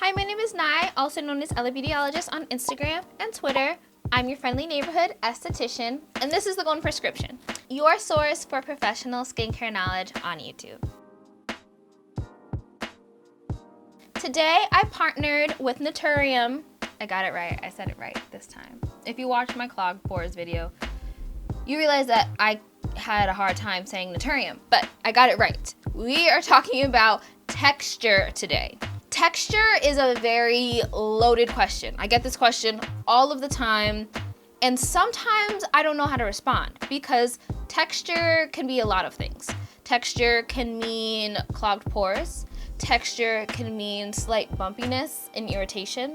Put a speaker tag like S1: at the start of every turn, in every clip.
S1: Hi, my name is Nai, also known as LABeautyologist on Instagram and Twitter. I'm your friendly neighborhood esthetician, and this is the Golden Prescription, your source for professional skincare knowledge on YouTube. Today, I partnered with Naturium. I got it right, I said it right this time. If you watched my clogged pores video, you realize that I had a hard time saying Naturium, but I got it right. We are talking about texture today. Texture is a very loaded question. I get this question all of the time, and sometimes I don't know how to respond because texture can be a lot of things. Texture can mean clogged pores. Texture can mean slight bumpiness and irritation.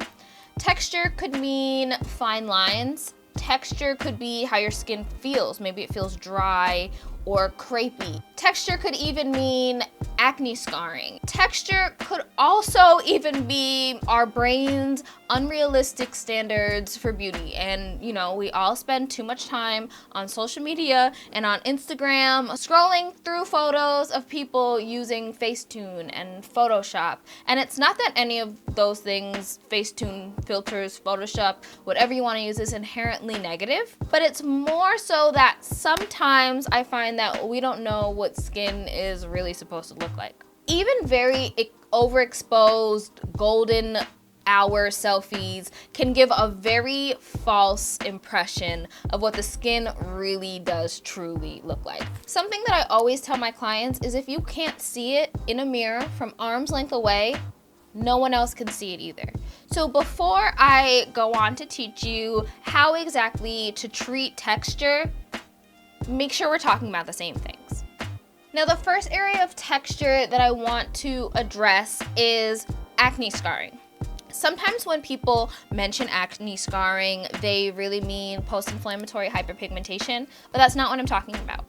S1: Texture could mean fine lines. Texture could be how your skin feels. Maybe it feels dry or crepey. Texture could even mean acne scarring. Texture could also even be our brain's unrealistic standards for beauty. And you know, we all spend too much time on social media and on Instagram scrolling through photos of people using Facetune and Photoshop. And it's not that any of those things, Facetune, filters, Photoshop, whatever you want to use, is inherently negative, but it's more so that sometimes I find that we don't know what skin is really supposed to look like. Even very overexposed golden hour selfies can give a very false impression of what the skin really does truly look like. Something that I always tell my clients is if you can't see it in a mirror from arm's length away, no one else can see it either. So before I go on to teach you how exactly to treat texture, make sure we're talking about the same things. Now, the first area of texture that I want to address is acne scarring. Sometimes when people mention acne scarring, they really mean post-inflammatory hyperpigmentation, but that's not what I'm talking about.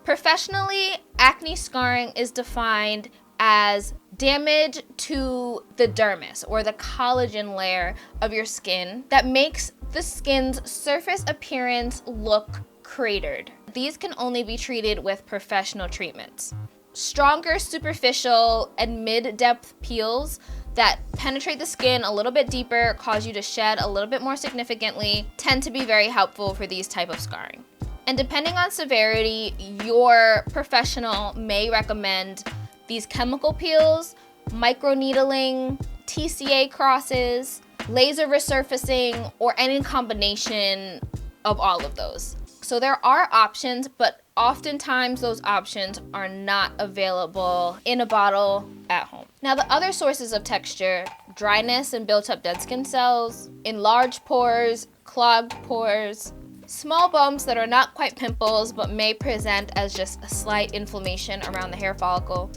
S1: Professionally, acne scarring is defined as damage to the dermis or the collagen layer of your skin that makes the skin's surface appearance look cratered. These can only be treated with professional treatments. Stronger superficial and mid-depth peels that penetrate the skin a little bit deeper, cause you to shed a little bit more significantly, tend to be very helpful for these type of scarring. And depending on severity, your professional may recommend these chemical peels, microneedling, TCA crosses, laser resurfacing, or any combination of all of those. So there are options, but oftentimes those options are not available in a bottle at home. Now, the other sources of texture, dryness and built up dead skin cells, enlarged pores, clogged pores, small bumps that are not quite pimples but may present as just a slight inflammation around the hair follicle,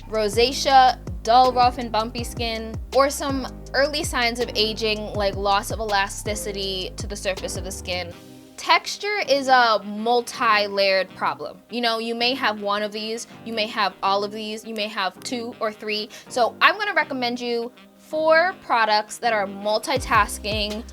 S1: rosacea, dull, rough, and bumpy skin, or some early signs of aging like loss of elasticity to the surface of the skin. Texture is a multi-layered problem. You know, you may have one of these, you may have all of these, you may have 2 or 3. So I'm going to recommend you 4 products that are multitasking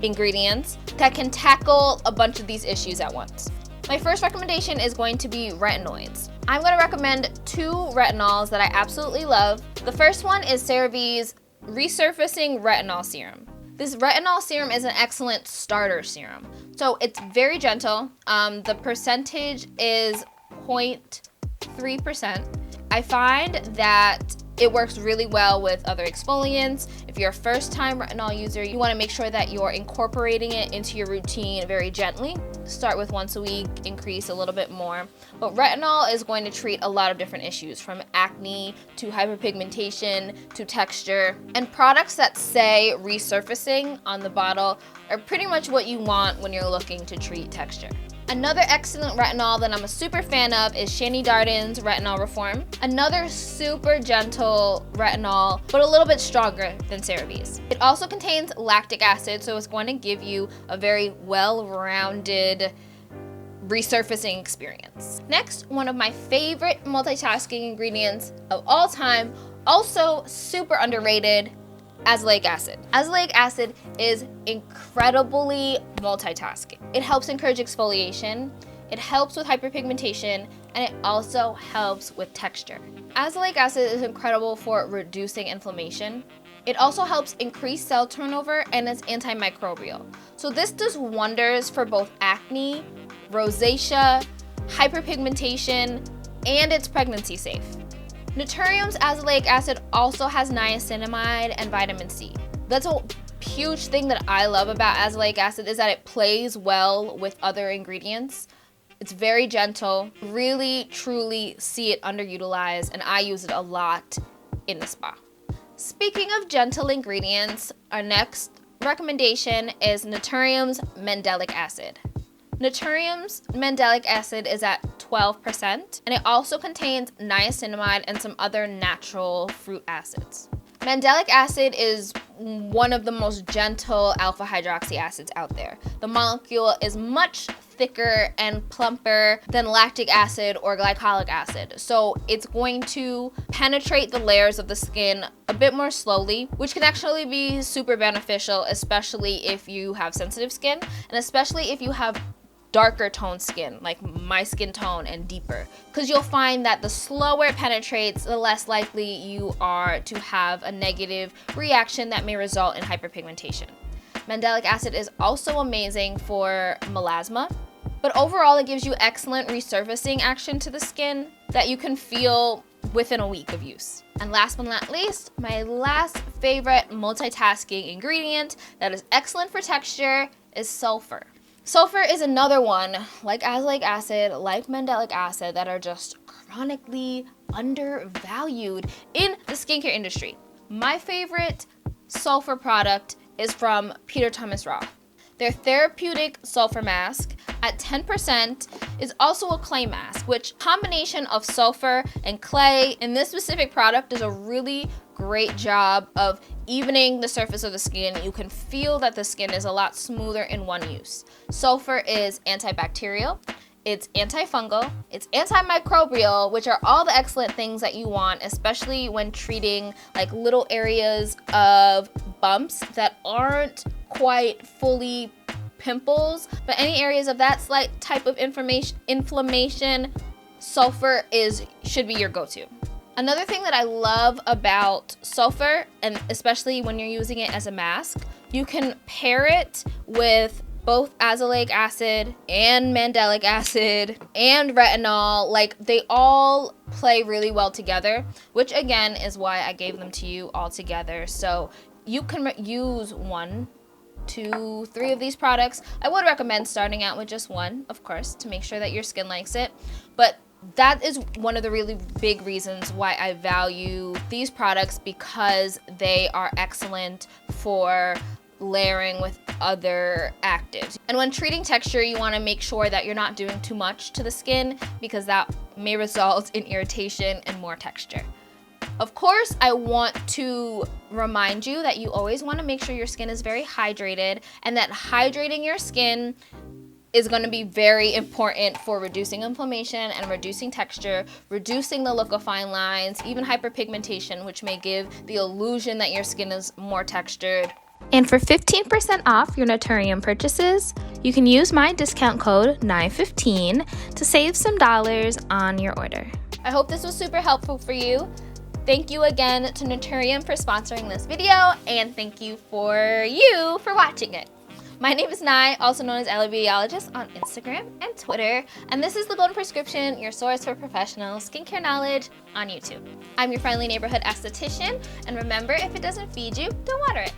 S1: ingredients that can tackle a bunch of these issues at once. My first recommendation is going to be retinoids. I'm going to recommend 2 retinols that I absolutely love. The first one is CeraVe's Resurfacing Retinol Serum. This retinol serum is an excellent starter serum. So it's very gentle. The percentage is 0.3%. I find that it works really well with other exfoliants. If you're a first-time retinol user, you want to make sure that you're incorporating it into your routine very gently. Start with once a week, increase a little bit more. But retinol is going to treat a lot of different issues, from acne to hyperpigmentation to texture. And products that say resurfacing on the bottle are pretty much what you want when you're looking to treat texture. Another excellent retinol that I'm a super fan of is Shani Darden's Retinol Reform. Another super gentle retinol, but a little bit stronger than CeraVe's. It also contains lactic acid, so it's going to give you a very well-rounded resurfacing experience. Next, one of my favorite multitasking ingredients of all time, also super underrated, azelaic acid. Azelaic acid is incredibly multitasking. It helps encourage exfoliation, it helps with hyperpigmentation, and it also helps with texture. Azelaic acid is incredible for reducing inflammation. It also helps increase cell turnover and is antimicrobial. So this does wonders for both acne, rosacea, hyperpigmentation, and it's pregnancy safe. Naturium's azelaic acid also has niacinamide and vitamin C. That's a huge thing that I love about azelaic acid is that it plays well with other ingredients. It's very gentle, really truly see it underutilized, and I use it a lot in the spa. Speaking of gentle ingredients, our next recommendation is Naturium's Mandelic acid. Naturium's Mandelic acid is at 12%, and it also contains niacinamide and some other natural fruit acids. Mandelic acid is one of the most gentle alpha hydroxy acids out there. The molecule is much thicker and plumper than lactic acid or glycolic acid. So it's going to penetrate the layers of the skin a bit more slowly, which can actually be super beneficial, especially if you have sensitive skin and especially if you have darker toned skin, like my skin tone, and deeper, because you'll find that the slower it penetrates, the less likely you are to have a negative reaction that may result in hyperpigmentation. Mandelic acid is also amazing for melasma, but overall it gives you excellent resurfacing action to the skin that you can feel within a week of use. And last but not least, my last favorite multitasking ingredient that is excellent for texture is sulfur. Sulfur is another one, like azelaic acid, like mandelic acid, that are just chronically undervalued in the skincare industry. My favorite sulfur product is from Peter Thomas Roth. Their Theraputic sulfur mask at 10% is also a clay mask, which combination of sulfur and clay in this specific product does a really great job of evening the surface of the skin. You can feel that the skin is a lot smoother in one use. Sulfur is antibacterial, it's antifungal, it's antimicrobial, which are all the excellent things that you want, especially when treating like little areas of bumps that aren't quite fully pimples, but any areas of that slight type of inflammation, sulfur should be your go-to. Another thing that I love about sulfur, and especially when you're using it as a mask, you can pair it with both azelaic acid and mandelic acid and retinol. Like, they all play really well together, which again is why I gave them to you all together. So you can use 1, 2, 3 of these products. I would recommend starting out with just one, of course, to make sure that your skin likes it. But that is one of the really big reasons why I value these products, because they are excellent for layering with other actives. And when treating texture, you want to make sure that you're not doing too much to the skin, because that may result in irritation and more texture. Of course, I want to remind you that you always want to make sure your skin is very hydrated, and that hydrating your skin is going to be very important for reducing inflammation and reducing texture, reducing the look of fine lines, even hyperpigmentation, which may give the illusion that your skin is more textured. And for 15% off your Naturium purchases, you can use my discount code NAI15 to save some dollars on your order. I hope this was super helpful for you. Thank you again to Naturium for sponsoring this video, and thank you for watching it. My name is Nai, also known as LABeautyologist on Instagram and Twitter, and this is The Golden Prescription, your source for professional skincare knowledge on YouTube. I'm your friendly neighborhood esthetician, and remember, if it doesn't feed you, don't water it.